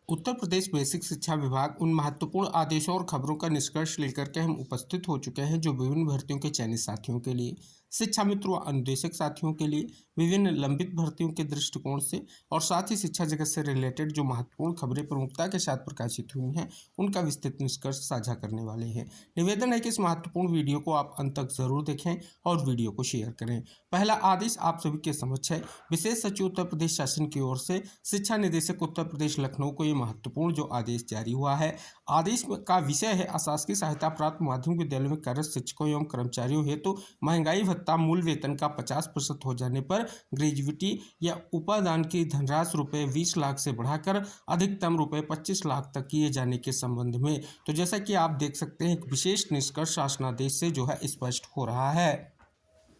Uttar Pradesh basic शिक्षा विभाग उन महत्वपूर्ण आदेशों और खबरों का निष्कर्ष लेकर के हम उपस्थित हो चुके हैं जो विभिन्न भर्तियों के चयनित साथियों के लिए, शिक्षा मित्र व अनुदेशक साथियों के लिए, विभिन्न लंबित भर्तियों के दृष्टिकोण से और साथ ही शिक्षा जगत से रिलेटेड जो महत्वपूर्ण खबरें प्रमुखता के साथ प्रकाशित हुई हैं उनका विस्तृत निष्कर्ष साझा करने वाले हैं। निवेदन है कि इस महत्वपूर्ण वीडियो को आप अंत तक जरूर देखें और वीडियो को शेयर करें। पहला आदेश आप सभी के समक्ष है। विशेष सचिव उत्तर प्रदेश शासन की ओर से शिक्षा निदेशक उत्तर प्रदेश लखनऊ को ये महत्वपूर्ण जो आदेश जारी हुआ है। आदेश का विषय है अशासकीय सहायता प्राप्त माध्यमिक विद्यालयों में कार्यरत शिक्षकों एवं कर्मचारियों हेतु महंगाई भत्ता मूल वेतन का 50% हो जाने पर ग्रेजुइटी या उपादान की धनराशि रुपए 20 लाख से बढ़ाकर अधिकतम रुपए 25 लाख तक किए जाने के संबंध में तो जैसा कि आप देख सकते हैं एक विशेष निष्कर्ष शासनादेश से जो है स्पष्ट हो रहा है।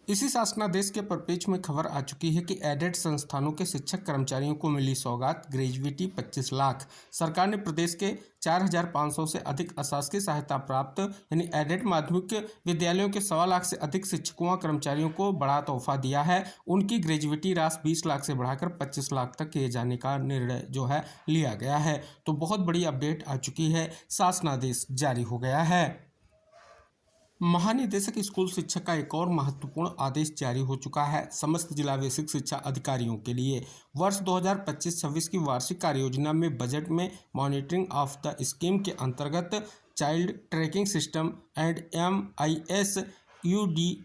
इसी शासनादेश के परिप्रेक्ष्य में खबर आ चुकी है कि एडेड संस्थानों के शिक्षक कर्मचारियों को मिली सौगात ग्रेजुइटी 25 लाख। सरकार ने प्रदेश के 4,500 से अधिक अशासकीय सहायता प्राप्त यानी एडेड माध्यमिक विद्यालयों के 1.25 लाख से अधिक शिक्षकों व कर्मचारियों को बड़ा तोहफा दिया है। उनकी ग्रेजुइटी राशि 20 लाख से बढ़ाकर 25 लाख तक किए जाने का निर्णय जो है लिया गया है। तो बहुत बड़ी अपडेट आ चुकी है, शासनादेश जारी हो गया है। महानिदेशक स्कूल शिक्षा का एक और महत्वपूर्ण आदेश जारी हो चुका है समस्त जिला बेसिक शिक्षा अधिकारियों के लिए। वर्ष 2025-26 की वार्षिक कार्य योजना में बजट में मॉनिटरिंग ऑफ द स्कीम के अंतर्गत child tracking system and MIS UDISE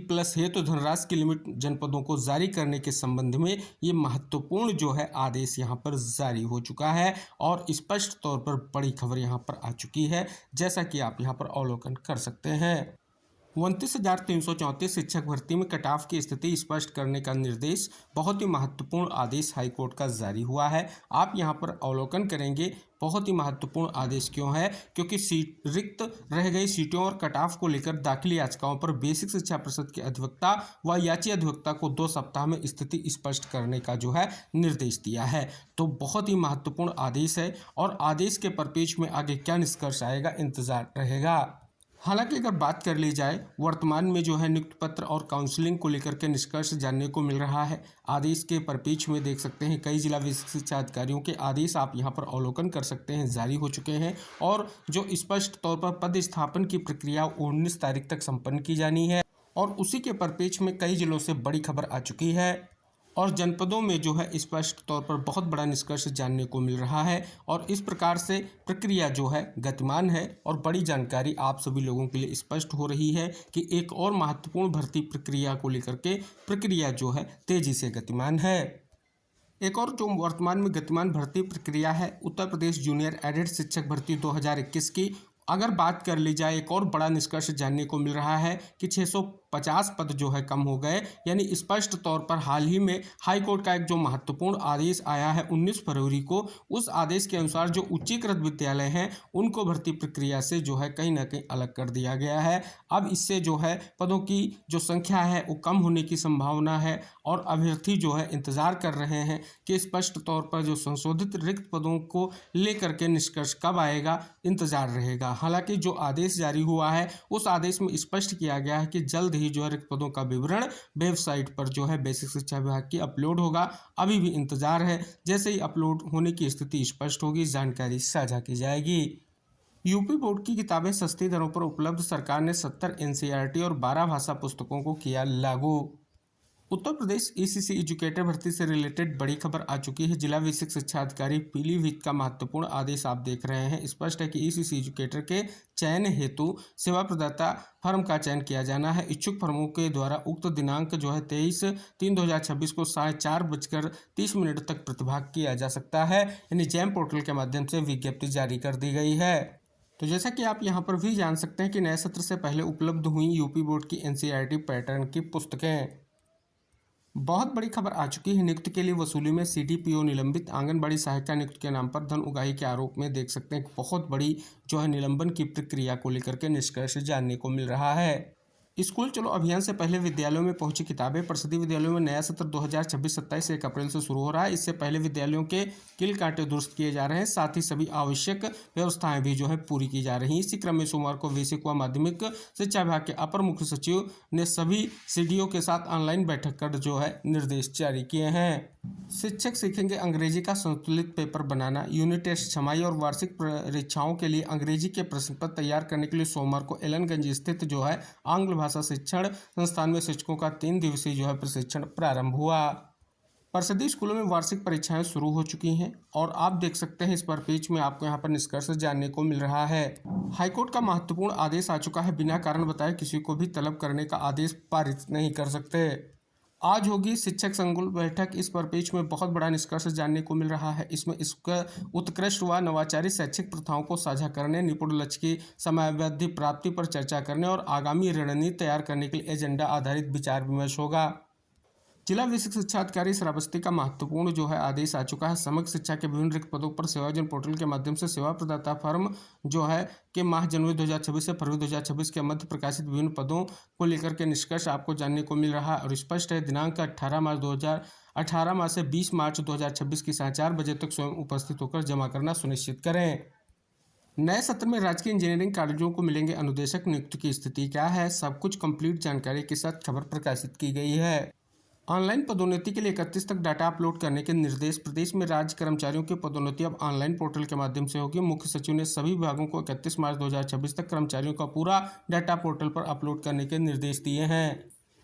plus हेतु धनराशि की लिमिट जनपदों को जारी करने के संबंध में ये महत्वपूर्ण जो है आदेश यहाँ पर जारी हो चुका है और स्पष्ट तौर पर बड़ी खबर यहाँ पर आ चुकी है, जैसा कि आप यहाँ पर अवलोकन कर सकते हैं। 29,334 शिक्षक भर्ती में कट ऑफ की स्थिति स्पष्ट करने का निर्देश, बहुत ही महत्वपूर्ण आदेश हाईकोर्ट का जारी हुआ है। आप यहां पर अवलोकन करेंगे बहुत ही महत्वपूर्ण आदेश क्यों है, क्योंकि रिक्त रह गई सीटों और कट ऑफ को लेकर दाखिल याचिकाओं पर बेसिक शिक्षा परिषद के अधिवक्ता व याची अधिवक्ता को 2 सप्ताह में स्थिति स्पष्ट करने का जो है निर्देश दिया है। तो बहुत ही महत्वपूर्ण आदेश है और आदेश के परिप्रेक्ष्य में आगे क्या निष्कर्ष आएगा इंतजार रहेगा। हालांकि अगर बात कर ली जाए वर्तमान में जो है नियुक्ति पत्र और काउंसलिंग को लेकर के निष्कर्ष जानने को मिल रहा है। आदेश के परिप्रेक्ष्य में देख सकते हैं कई जिला बेसिक शिक्षा अधिकारियों के आदेश आप यहां पर अवलोकन कर सकते हैं जारी हो चुके हैं और जो स्पष्ट तौर पर पद स्थापन की प्रक्रिया 19 तारीख तक संपन्न की जानी है और उसी के परिप्रेक्ष्य में कई जिलों से बड़ी खबर आ चुकी है और जनपदों में जो है स्पष्ट तौर पर बहुत बड़ा निष्कर्ष जानने को मिल रहा है और इस प्रकार से प्रक्रिया जो है गतिमान है और बड़ी जानकारी आप सभी लोगों के लिए स्पष्ट हो रही है कि एक और महत्वपूर्ण भर्ती प्रक्रिया को लेकर के प्रक्रिया जो है तेजी से गतिमान है। एक और जो वर्तमान में गतिमान भर्ती प्रक्रिया है उत्तर प्रदेश जूनियर एडेड शिक्षक भर्ती 2021 की। अगर बात कर ली जाए एक और बड़ा निष्कर्ष जानने को मिल रहा है कि 650 पद जो है कम हो गए, यानी स्पष्ट तौर पर हाल ही में हाई कोर्ट का एक जो महत्वपूर्ण आदेश आया है 19 फरवरी को, उस आदेश के अनुसार जो उच्चीकृत विद्यालय हैं उनको भर्ती प्रक्रिया से जो है कहीं ना कहीं अलग कर दिया गया है। अब इससे जो है पदों की जो संख्या है वो कम होने की संभावना है और अभ्यर्थी जो है इंतजार कर रहे हैं कि स्पष्ट तौर पर जो संशोधित रिक्त पदों को लेकर के निष्कर्ष कब आएगा, इंतजार रहेगा। हालांकि जो आदेश जारी हुआ है उस आदेश में स्पष्ट किया गया है कि जल्द ही जो है रिक्त पदों का विवरण वेबसाइट पर जो है बेसिक शिक्षा विभाग की अपलोड होगा। अभी भी इंतजार है, जैसे ही अपलोड होने की स्थिति स्पष्ट होगी जानकारी साझा की जाएगी। यूपी बोर्ड की किताबें सस्ती दरों पर उपलब्ध, सरकार ने 70 NCERT और 12 भाषा पुस्तकों को किया लागू। उत्तर प्रदेश ECC एजुकेटर भर्ती से रिलेटेड बड़ी खबर आ चुकी है। जिला बेसिक शिक्षा अधिकारी पीलीभीत का महत्वपूर्ण आदेश आप देख रहे हैं। स्पष्ट है कि ECC एजुकेटर के चयन हेतु सेवा प्रदाता फर्म का चयन किया जाना है। इच्छुक फर्मों के द्वारा उक्त दिनांक जो है 23/3/2026 को 4:30 तक प्रतिभाग किया जा सकता है, यानी जैम पोर्टल के माध्यम से विज्ञप्ति जारी कर दी गई है। तो जैसा कि आप यहाँ पर भी जान सकते हैं कि नए सत्र से पहले उपलब्ध हुई यूपी बोर्ड की NCERT पैटर्न की पुस्तकें। बहुत बड़ी खबर आ चुकी है। नियुक्ति के लिए वसूली में CDPO निलंबित, आंगनबाड़ी सहायिका नियुक्ति के नाम पर धन उगाही के आरोप में देख सकते हैं बहुत बड़ी जो है निलंबन की प्रक्रिया को लेकर के निष्कर्ष जानने को मिल रहा है। स्कूल चलो अभियान से पहले विद्यालयों में पहुंची किताबें। परिषदीय विद्यालयों में नया सत्र 2026-27 1 अप्रैल से शुरू हो रहा है। इससे पहले विद्यालयों के कील कांटे दुरुस्त किए जा रहे हैं, साथ ही सभी आवश्यक व्यवस्थाएं भी जो है पूरी की जा रही हैं। इसी क्रम में सोमवार को बेसिक व माध्यमिक शिक्षा विभाग के अपर मुख्य सचिव ने सभी सीडीओ के साथ ऑनलाइन बैठक कर जो है निर्देश जारी किए हैं। शिक्षक सीखेंगे अंग्रेजी का संतुलित पेपर बनाना। यूनिट टेस्ट, छमाही और वार्षिक परीक्षाओं के लिए अंग्रेजी के प्रश्न पत्र तैयार करने के लिए सोमवार को एलनगंज स्थित जो है आंग्ल भाषा शिक्षण संस्थान में शिक्षकों का 3 दिवसीय जो है प्रशिक्षण प्रारंभ हुआ। परिषदीय स्कूलों में वार्षिक परीक्षाएं शुरू हो चुकी हैं और आप देख सकते हैं इस पर पेज में आपको यहाँ पर निष्कर्ष जानने को मिल रहा है। हाईकोर्ट का महत्वपूर्ण आदेश आ चुका है। बिना कारण बताए किसी को भी तलब करने का आदेश पारित नहीं कर सकते। आज होगी शिक्षक संकुल बैठक। इस पर पेज में बहुत बड़ा निष्कर्ष जानने को मिल रहा है। इसमें इसका उत्कृष्ट व नवाचारी शैक्षिक प्रथाओं को साझा करने, निपुण लक्ष्य की समयावधि प्राप्ति पर चर्चा करने और आगामी रणनीति तैयार करने के लिए एजेंडा आधारित विचार विमर्श होगा। जिला विशिष्ट शिक्षा अधिकारी श्रावस्ती का महत्वपूर्ण जो है आदेश आ चुका है। समग्र शिक्षा के विभिन्न रिक्त पदों पर सेवायोजन पोर्टल के माध्यम से सेवा प्रदाता फर्म जो है के माह जनवरी 2026 से फरवरी 2026 के मध्य प्रकाशित विभिन्न पदों को लेकर के निष्कर्ष आपको जानने को मिल रहा है और स्पष्ट है। दिनांक 18 मार्च से 20 मार्च 2026 की 4:30 बजे तक स्वयं उपस्थित होकर जमा करना सुनिश्चित करें। नए सत्र में राजकीय इंजीनियरिंग कॉलेजों को मिलेंगे अनुदेशक। नियुक्ति की स्थिति क्या है, सब कुछ कंप्लीट जानकारी के साथ खबर प्रकाशित की गई है। ऑनलाइन पदोन्नति के लिए 31 तक डाटा अपलोड करने के निर्देश। प्रदेश में राज्य कर्मचारियों की पदोन्नति अब ऑनलाइन पोर्टल के माध्यम से होगी। मुख्य सचिव ने सभी विभागों को 31 मार्च 2026 तक कर्मचारियों का पूरा डाटा पोर्टल पर अपलोड करने के निर्देश दिए हैं।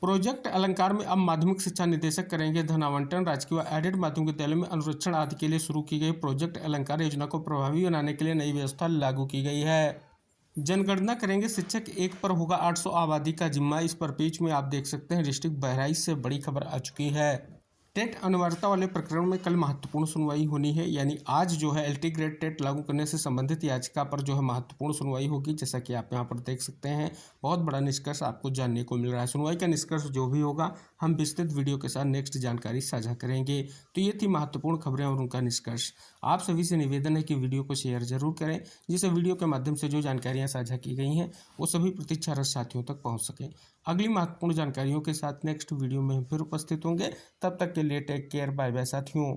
प्रोजेक्ट अलंकार में अब माध्यमिक शिक्षा निदेशक करेंगे धन आवंटन। राजकीय व एडेड माध्यमिक विद्यालयों में अनुरक्षण आदि के लिए शुरू की गई प्रोजेक्ट अलंकार योजना को प्रभावी बनाने के लिए नई व्यवस्था लागू की गई है। जनगणना करेंगे शिक्षक, एक पर होगा 800 आबादी का जिम्मा। इस पर पेज में आप देख सकते हैं डिस्ट्रिक्ट बहराइच से बड़ी खबर आ चुकी है। टेट अनिवार्यता वाले प्रकरण में कल महत्वपूर्ण सुनवाई होनी है, यानी आज जो है एलटी ग्रेड टेट लागू करने से संबंधित याचिका पर जो है महत्वपूर्ण सुनवाई होगी। जैसा कि आप यहाँ पर देख सकते हैं बहुत बड़ा निष्कर्ष आपको जानने को मिल रहा है। सुनवाई का निष्कर्ष जो भी होगा हम विस्तृत वीडियो के साथ नेक्स्ट जानकारी साझा करेंगे। तो ये थी महत्वपूर्ण खबरें और उनका निष्कर्ष। आप सभी से निवेदन है कि वीडियो को शेयर जरूर करें, जिससे वीडियो के माध्यम से जो जानकारियाँ साझा की गई हैं वो सभी प्रतीक्षारत साथियों तक पहुँच सकें। अगली महत्वपूर्ण जानकारियों के साथ नेक्स्ट वीडियो में फिर उपस्थित होंगे। तब तक के लिए टेक केयर, बाय बाय साथियों।